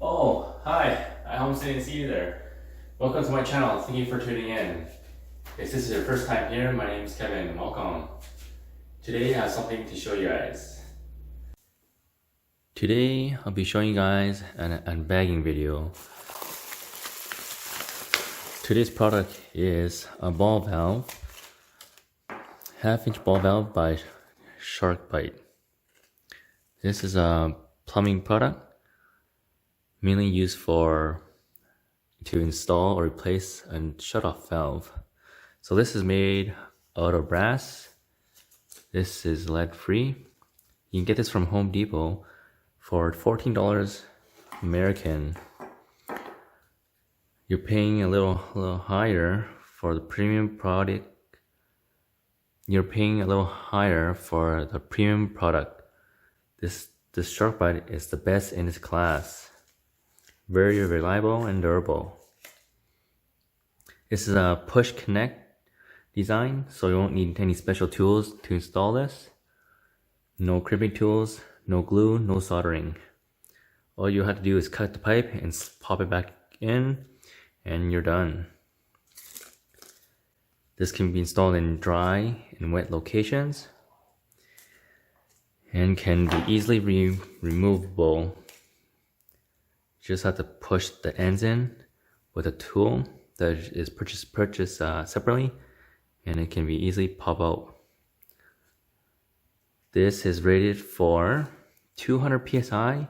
Oh, hi. I almost didn't see you there. Welcome to my channel. Thank you for tuning in. If this is your first time here, my name is Kevin. Welcome. Today I have something to show you guys. Today I'll be showing you guys an unbagging video. Today's product is a ball valve, half-inch ball valve by SharkBite. This is a plumbing product mainly used to install or replace a shutoff valve. So this is made out of brass. This is lead free. You can get this from Home Depot for $14 American. You're paying a little higher for the premium product. You're paying a little higher for the premium product. This SharkBite is the best in its class. Very reliable and durable. This is a push connect design, so you won't need any special tools to install this. No crimping tools, no glue, no soldering. All you have to do is cut the pipe and pop it back in, and you're done. This can be installed in dry and wet locations and can be easily removable. You just have to push the ends in with a tool that is purchased separately, and it can be easily pop out. This is rated for 200 psi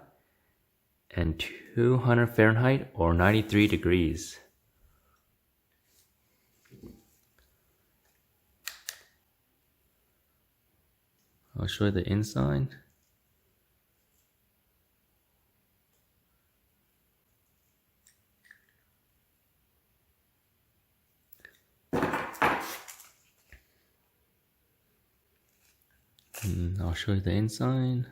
and 200 Fahrenheit or 93 degrees. I'll show you the inside. And I'll show you the inside.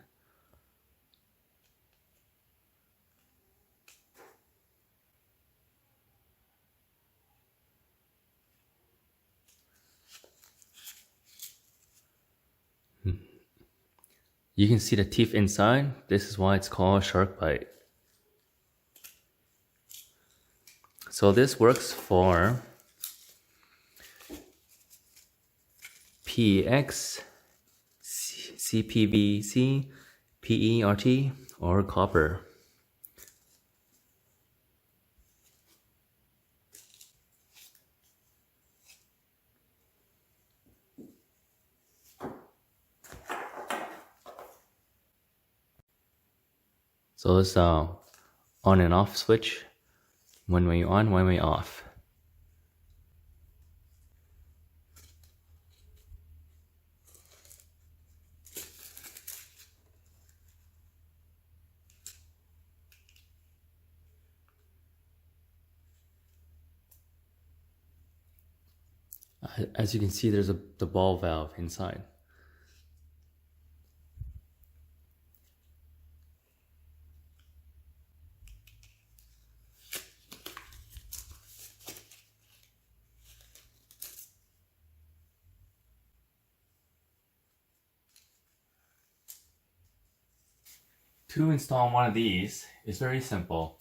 You can see the teeth inside. This is why it's called SharkBite. So this works for PX, CPVC, PERT, or copper. So it's on and off switch, one way on, one way off. As you can see, there's the ball valve inside. To install one of these is very simple.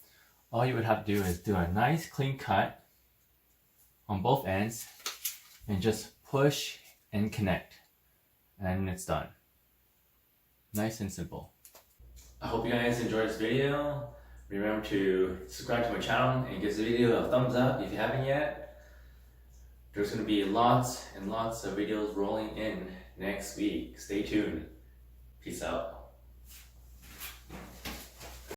All you would have to do is do a nice clean cut on both ends and just push and connect, and it's done. Nice and simple. I hope you guys enjoyed this video. Remember to subscribe to my channel and give the video a thumbs up if you haven't yet. There's going to be lots and lots of videos rolling in next week. Stay tuned. Peace out.